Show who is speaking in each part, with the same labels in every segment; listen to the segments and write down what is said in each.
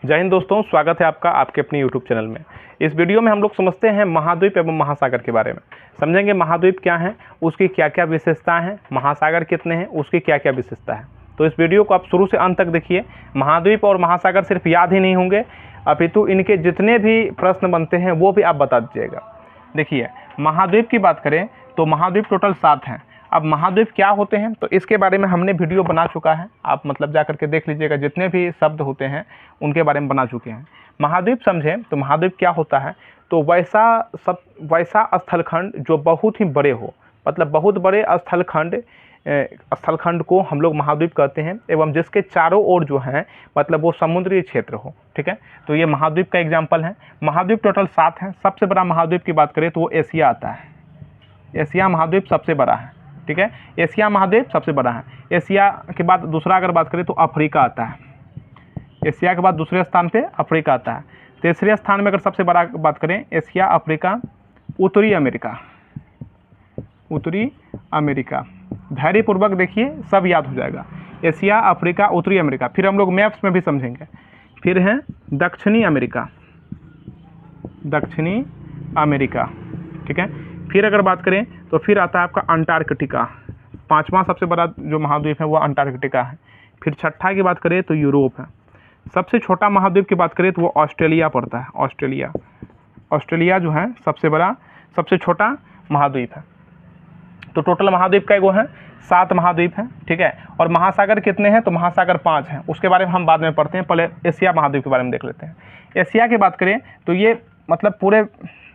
Speaker 1: जय हिंद दोस्तों, स्वागत है आपका आपके अपने यूट्यूब चैनल में। इस वीडियो में हम लोग समझते हैं महाद्वीप एवं महासागर के बारे में। समझेंगे महाद्वीप क्या है, उसकी क्या क्या विशेषताएं हैं, महासागर कितने हैं, उसकी क्या क्या विशेषता है। तो इस वीडियो को आप शुरू से अंत तक देखिए। महाद्वीप और महासागर सिर्फ याद ही नहीं होंगे, अपितु इनके जितने भी प्रश्न बनते हैं वो भी आप बता दीजिएगा। देखिए, महाद्वीप की बात करें तो महाद्वीप टोटल 7 हैं। अब महाद्वीप क्या होते हैं तो इसके बारे में हमने वीडियो बना चुका है, आप मतलब जा करके देख लीजिएगा। जितने भी शब्द होते हैं उनके बारे में बना चुके हैं। महाद्वीप समझें तो महाद्वीप क्या होता है, तो वैसा स्थलखंड जो बहुत ही बड़े हो, मतलब बहुत बड़े स्थलखंड को हम लोग महाद्वीप कहते हैं, एवं जिसके चारों ओर जो है मतलब वो समुद्री क्षेत्र हो। ठीक है, तो ये महाद्वीप का एग्जाम्पल है। महाद्वीप टोटल 7 हैं। सबसे बड़ा महाद्वीप की बात करें तो वो एशिया आता है। एशिया महाद्वीप सबसे बड़ा है। ठीक है, एशिया महाद्वीप सबसे बड़ा है। एशिया के बाद दूसरा अगर बात करें तो अफ्रीका आता है। एशिया के बाद दूसरे स्थान पे अफ्रीका आता है। तीसरे स्थान में अगर सबसे बड़ा बात करें, एशिया, अफ्रीका, उत्तरी अमेरिका। धैर्यपूर्वक देखिए, सब याद हो जाएगा। एशिया, अफ्रीका, उत्तरी अमेरिका। फिर हम लोग मैप्स में भी समझेंगे। फिर है दक्षिणी अमेरिका। ठीक है, फिर अगर बात करें तो फिर आता है आपका अंटार्कटिका। 5वां सबसे बड़ा जो महाद्वीप है वो अंटार्कटिका है। फिर छठा की बात करें तो यूरोप है। सबसे छोटा महाद्वीप की बात करें तो वो ऑस्ट्रेलिया पड़ता है। ऑस्ट्रेलिया जो है सबसे छोटा महाद्वीप है। तो टोटल महाद्वीप का एगो है 7 महाद्वीप हैं। ठीक है, और महासागर कितने हैं तो महासागर 5 हैं। उसके बारे में हम बाद में पढ़ते हैं, पहले एशिया महाद्वीप के बारे में देख लेते हैं। एशिया की बात करें तो ये मतलब पूरे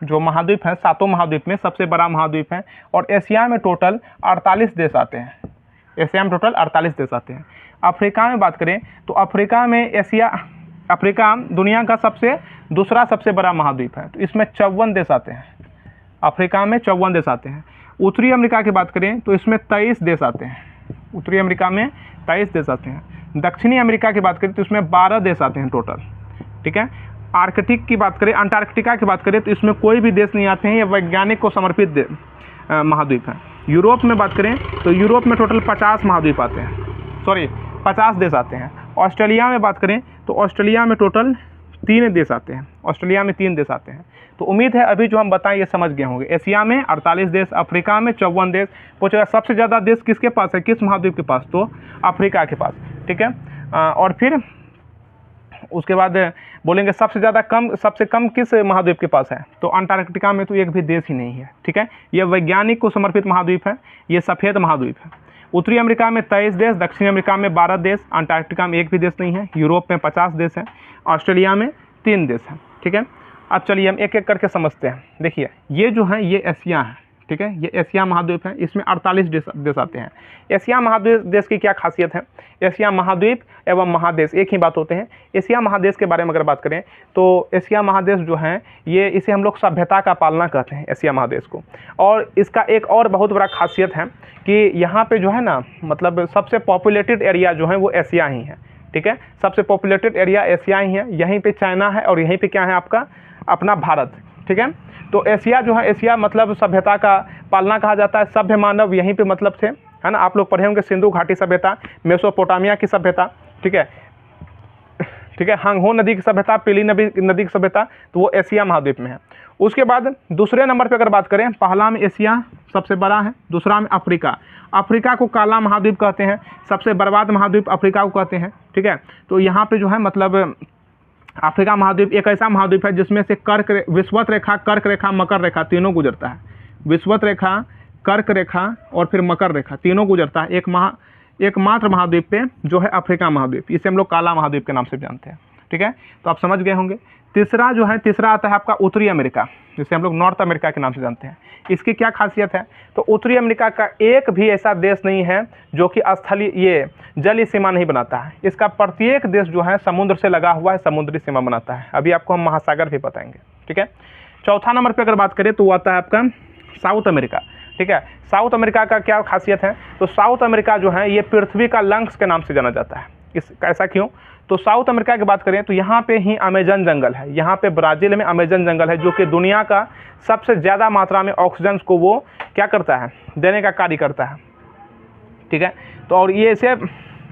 Speaker 1: जो महाद्वीप हैं 7 महाद्वीप में सबसे बड़ा महाद्वीप है। और एशिया में टोटल 48 देश आते हैं। अफ्रीका में बात करें तो अफ्रीका दुनिया का दूसरा सबसे बड़ा महाद्वीप है। तो इसमें 54 देश आते हैं। अफ्रीका में 54 देश आते हैं। उत्तरी अमेरिका की बात करें तो इसमें 23 देश आते हैं। उत्तरी अमेरिका में 23 देश आते हैं। दक्षिणी अमेरिका की बात करें तो इसमें 12 देश आते हैं टोटल। ठीक है, अंटार्कटिका की बात करें तो इसमें कोई भी देश नहीं आते हैं। ये वैज्ञानिक को समर्पित महाद्वीप है। यूरोप में बात करें तो यूरोप में टोटल 50 देश आते हैं। ऑस्ट्रेलिया में बात करें तो ऑस्ट्रेलिया में टोटल 3 देश आते हैं। तो उम्मीद है अभी जो हम बताएं ये समझ गए होंगे। एशिया में 48 देश, अफ्रीका में 54 देश। पूछेगा सबसे ज़्यादा देश किसके पास है, किस महाद्वीप के पास, तो अफ्रीका के पास। ठीक है, और फिर उसके बाद बोलेंगे सबसे कम किस महाद्वीप के पास है, तो अंटार्कटिका में तो एक भी देश ही नहीं है। ठीक है, यह वैज्ञानिक को समर्पित महाद्वीप है। ये सफ़ेद महाद्वीप है। उत्तरी अमेरिका में 23 देश, दक्षिण अमेरिका में 12 देश, अंटार्कटिका में एक भी देश नहीं है, यूरोप में 50 देश हैं, ऑस्ट्रेलिया में 3 देश हैं। ठीक है, अब चलिए हम एक एक करके समझते हैं। देखिए, ये जो है ये एशिया है। ठीक है, ये एशिया महाद्वीप है। इसमें 48 देश आते हैं। एशिया महाद्वीप देश की क्या खासियत है, एशिया महाद्वीप एवं महादेश एक ही बात होते हैं। एशिया महादेश के बारे में अगर बात करें तो एशिया महादेश जो है इसे हम लोग सभ्यता का पालना कहते हैं, एशिया महादेश को। और इसका एक और बहुत बड़ा खासियत है कि यहाँ पे जो है ना मतलब सबसे पॉपुलेटेड एरिया जो है वो एशिया ही है। ठीक है, सबसे पॉपुलेटेड एरिया एशिया ही है। यहीं पे चाइना है और यहीं पे क्या है आपका अपना भारत। ठीक है, तो एशिया जो है, एशिया मतलब सभ्यता का पालना कहा जाता है। सभ्य मानव यहीं पे मतलब थे, है ना। आप लोग पढ़े होंगे सिंधु घाटी सभ्यता, मेसोपोटामिया की सभ्यता। ठीक है, हांगहो नदी की सभ्यता, पीली नदी की सभ्यता, तो वो एशिया महाद्वीप में है। उसके बाद दूसरे नंबर पे अगर बात करें, पहला में एशिया सबसे बड़ा है, दूसरा में अफ्रीका को काला महाद्वीप कहते हैं। सबसे बर्बाद महाद्वीप अफ्रीका को कहते हैं। ठीक है, तो यहाँ पे जो है मतलब अफ्रीका महाद्वीप एक ऐसा महाद्वीप है जिसमें से विषुवत रेखा, कर्क रेखा, मकर रेखा तीनों गुजरता है। विषुवत रेखा, कर्क रेखा और फिर मकर रेखा तीनों गुजरता है एकमात्र महाद्वीप पे जो है अफ्रीका महाद्वीप। इसे हम लोग काला महाद्वीप के नाम से जानते हैं। ठीक है, तो आप समझ गए होंगे। तीसरा आता है आपका उत्तरी अमेरिका, जिसे हम लोग नॉर्थ अमेरिका के नाम से जानते हैं। इसकी क्या खासियत है, तो उत्तरी अमेरिका का एक भी ऐसा देश नहीं है जो कि जलीय सीमा नहीं बनाता है। इसका प्रत्येक देश जो है समुद्र से लगा हुआ है, समुद्री सीमा बनाता है। अभी आपको हम महासागर भी बताएंगे। ठीक है, चौथा नंबर पर अगर बात करें तो वो आता है आपका साउथ अमेरिका। ठीक है, साउथ अमेरिका का क्या खासियत है, तो साउथ अमेरिका जो है ये पृथ्वी का लंग्स के नाम से जाना जाता है। ऐसा क्यों, तो साउथ अमेरिका की बात करें तो यहाँ पे ही अमेजन जंगल है। यहाँ पे ब्राज़ील में अमेजन जंगल है जो कि दुनिया का सबसे ज़्यादा मात्रा में ऑक्सीजन को वो क्या करता है, देने का कार्य करता है। ठीक है, तो और ये से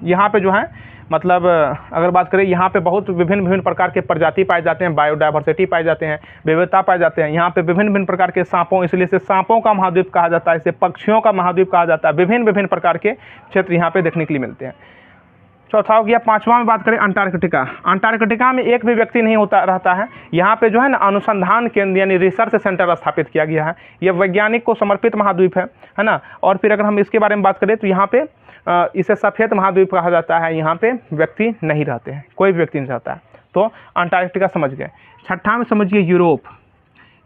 Speaker 1: यहाँ पे जो है मतलब अगर बात करें यहाँ पे बहुत विभिन्न प्रकार के प्रजाति पाए जाते हैं, बायोडाइवर्सिटी पाए जाते हैं, विविधता पाए जाते हैं। यहाँ पे विभिन्न प्रकार के सांपों, इसलिए इसे सांपों का महाद्वीप कहा जाता है, इसे पक्षियों का महाद्वीप कहा जाता है। विभिन्न प्रकार के क्षेत्र यहाँ पे देखने के लिए मिलते हैं। चौथा हो गया। पांचवा में बात करें अंटार्कटिका। अंटार्कटिका में एक भी व्यक्ति नहीं होता रहता है। यहाँ पे जो है ना अनुसंधान केंद्र यानी रिसर्च सेंटर स्थापित किया गया है। यह वैज्ञानिक को समर्पित महाद्वीप है ना। और फिर अगर हम इसके बारे में बात करें तो यहाँ पे इसे सफ़ेद महाद्वीप कहा जाता है। यहाँ पे व्यक्ति नहीं रहते हैं, कोई भी व्यक्ति नहीं रहता है। तो अंटार्कटिका समझ गए। छठा में समझिए यूरोप।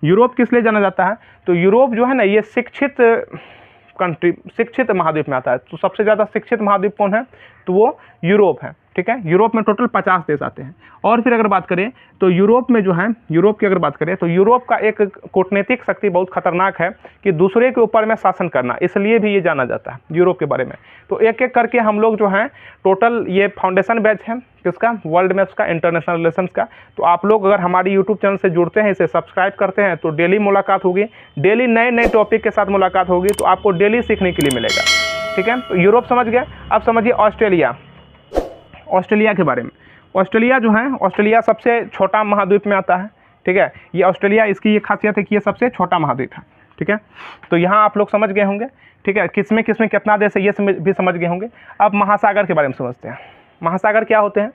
Speaker 1: यूरोप किस लिए जाना जाता है? तो यूरोप जो है ना ये शिक्षित कंट्री, शिक्षित महाद्वीप में आता है। तो सबसे ज़्यादा शिक्षित महाद्वीप कौन है? तो वो यूरोप है। ठीक है, यूरोप में टोटल 50 देश आते हैं। और फिर अगर बात करें तो यूरोप में जो है, यूरोप की अगर बात करें तो यूरोप का एक कूटनीतिक शक्ति बहुत खतरनाक है कि दूसरे के ऊपर में शासन करना, इसलिए भी ये जाना जाता है यूरोप के बारे में। तो एक एक करके हम लोग जो हैं टोटल ये फाउंडेशन बैच है किसका? वर्ल्ड मैप्स का, इंटरनेशनल रिलेशंस का। तो आप लोग अगर हमारी यूट्यूब चैनल से जुड़ते हैं, इसे सब्सक्राइब करते हैं, तो डेली मुलाकात होगी, डेली नए टॉपिक के साथ मुलाकात होगी, तो आपको डेली सीखने के लिए मिलेगा। ठीक है, तो यूरोप समझ गए। अब समझिए ऑस्ट्रेलिया। ऑस्ट्रेलिया के बारे में, ऑस्ट्रेलिया जो है, ऑस्ट्रेलिया सबसे छोटा महाद्वीप में आता है। ठीक है, ये ऑस्ट्रेलिया, इसकी ये खासियत है कि ये सबसे छोटा महाद्वीप है। ठीक है, तो यहाँ आप लोग समझ गए होंगे। ठीक है, किसमें कितना देश है ये भी समझ गए होंगे। अब महासागर के बारे में समझते हैं। महासागर क्या होते हैं?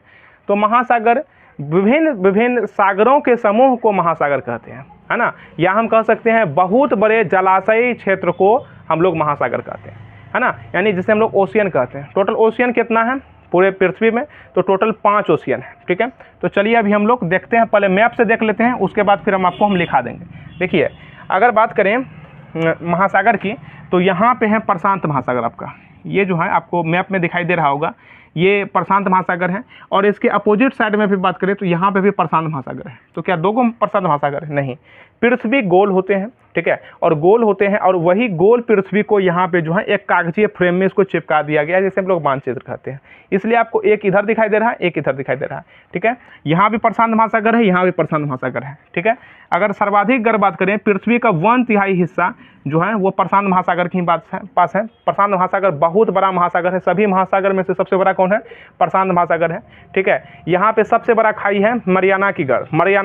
Speaker 1: तो महासागर विभिन्न सागरों के समूह को महासागर कहते हैं, है ना। या हम कह सकते हैं बहुत बड़े जलाशयी क्षेत्र को हम लोग महासागर कहते हैं, है ना। यानी जिसे हम लोग ओशियन कहते हैं। टोटल ओशियन कितना है पूरे पृथ्वी में? तो टोटल 5 ओशियन है। ठीक है, तो चलिए अभी हम लोग देखते हैं, पहले मैप से देख लेते हैं, उसके बाद फिर हम लिखा देंगे। देखिए, अगर बात करें महासागर की तो यहाँ पे है प्रशांत महासागर। आपका ये जो है आपको मैप में दिखाई दे रहा होगा, ये प्रशांत महासागर है। और इसके अपोजिट साइड में भी बात करें तो यहाँ पे भी प्रशांत महासागर है। तो क्या दो प्रशांत महासागर है? नहीं, पृथ्वी गोल होते हैं। ठीक है, और गोल होते हैं, और वही गोल पृथ्वी को यहाँ पे जो है एक कागजीय फ्रेम में इसको चिपका दिया गया है, जैसे हम लोग मानचित्र कहते हैं। इसलिए आपको एक इधर दिखाई दे रहा है, एक इधर दिखाई दे रहा है। ठीक है, यहाँ भी प्रशांत महासागर है, यहाँ भी प्रशांत महासागर है। ठीक है, अगर सर्वाधिक अगर बात करें, पृथ्वी का 1/3 हिस्सा जो है वो प्रशांत महासागर की पास है। प्रशांत महासागर बहुत बड़ा महासागर है। सभी महासागर में से सबसे बड़ा कौन है? प्रशांत महासागर है। ठीक है, यहाँ पे सबसे बड़ा खाई है मरियाना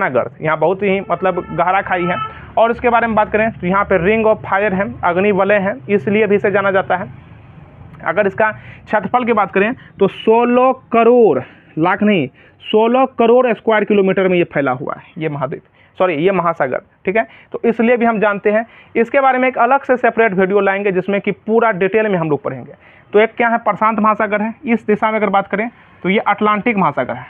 Speaker 1: गर्त। यहाँ बहुत ही मतलब गहरा खाई है। और इसके बारे में बात करें तो यहाँ पे रिंग ऑफ फायर है, अग्नि वलय है, इसलिए भी इसे जाना जाता है। अगर इसका क्षेत्रफल की बात करें तो 16 करोड़ स्क्वायर किलोमीटर में ये फैला हुआ है, ये महाद्वीप, ये महासागर। ठीक है, तो इसलिए भी हम जानते हैं। इसके बारे में एक अलग से सेपरेट वीडियो लाएंगे जिसमें कि पूरा डिटेल में हम लोग पढ़ेंगे। तो एक क्या है? प्रशांत महासागर है। इस दिशा में अगर बात करें तो ये अटलांटिक महासागर है।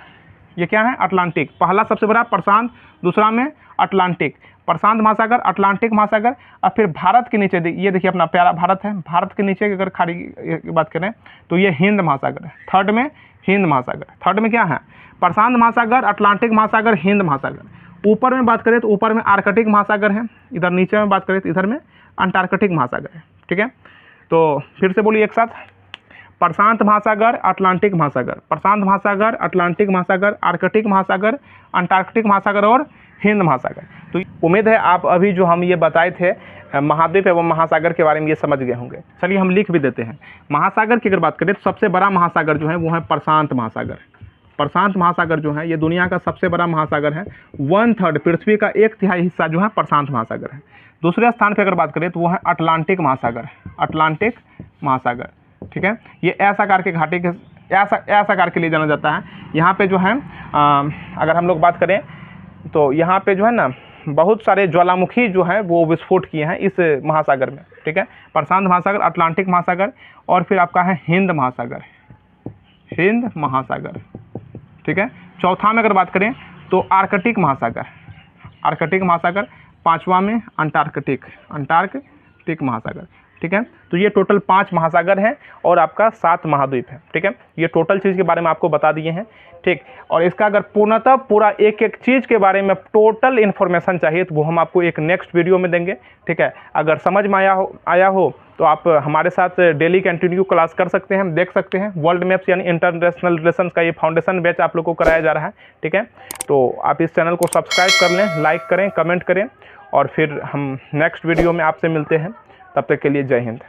Speaker 1: ये क्या है? अटलांटिक। पहला सबसे बड़ा प्रशांत, दूसरा में अटलांटिक। प्रशांत महासागर, अटलांटिक महासागर। और फिर भारत के नीचे ये देखिए अपना प्यारा भारत है। भारत के नीचे अगर खाड़ी की बात करें तो ये हिंद महासागर है। थर्ड में हिंद महासागर। थर्ड में क्या है? प्रशांत महासागर, अटलांटिक महासागर, हिंद महासागर। ऊपर में बात करें तो ऊपर में आर्कटिक महासागर है। इधर नीचे में बात करें तो इधर में अंटार्कटिक महासागर है। ठीक है, तो फिर से बोलिए एक साथ, प्रशांत महासागर, अटलांटिक महासागर, प्रशांत महासागर, अटलांटिक महासागर, आर्कटिक महासागर, अंटार्कटिक महासागर और हिंद महासागर। तो उम्मीद है आप अभी जो हम ये बताए थे महाद्वीप एवं महासागर के बारे में ये समझ गए होंगे। चलिए हम लिख भी देते हैं। महासागर की अगर बात करें तो सबसे बड़ा महासागर जो है वो है प्रशांत महासागर। प्रशांत महासागर जो है ये दुनिया का सबसे बड़ा महासागर है। 1/3 पृथ्वी का 1/3 हिस्सा जो है प्रशांत महासागर है। दूसरे स्थान पर अगर बात करें तो वो है अटलांटिक महासागर। अटलांटिक महासागर, ठीक है, ये ऐसा आकार के घाटी के ऐसा आकार के लिए जाना जाता है। यहाँ पे जो है अगर हम लोग बात करें तो यहाँ पे जो है ना बहुत सारे ज्वालामुखी जो है वो विस्फोट किए हैं इस महासागर में। ठीक है, प्रशांत महासागर, अटलांटिक महासागर और फिर आपका है हिंद महासागर। हिंद महासागर, ठीक है। चौथा में अगर बात करें तो आर्कटिक महासागर। आर्कटिक महासागर। पांचवा में अंटार्कटिक महासागर। ठीक है, तो ये टोटल 5 महासागर हैं और आपका 7 महाद्वीप है। ठीक है, ये टोटल चीज़ के बारे में आपको बता दिए हैं। ठीक, और इसका अगर पूर्णतः पूरा एक एक चीज़ के बारे में टोटल इन्फॉर्मेशन चाहिए तो वो हम आपको एक नेक्स्ट वीडियो में देंगे। ठीक है, अगर समझ में आया हो तो आप हमारे साथ डेली कंटिन्यू क्लास कर सकते हैं, देख सकते हैं। वर्ल्ड मैप्स यानी इंटरनेशनल रिलेशंस का ये फाउंडेशन बैच आप लोग को कराया जा रहा है। ठीक है, तो आप इस चैनल को सब्सक्राइब कर लें, लाइक करें, कमेंट करें और फिर हम नेक्स्ट वीडियो में आपसे मिलते हैं। तब तक के लिए जय हिंद।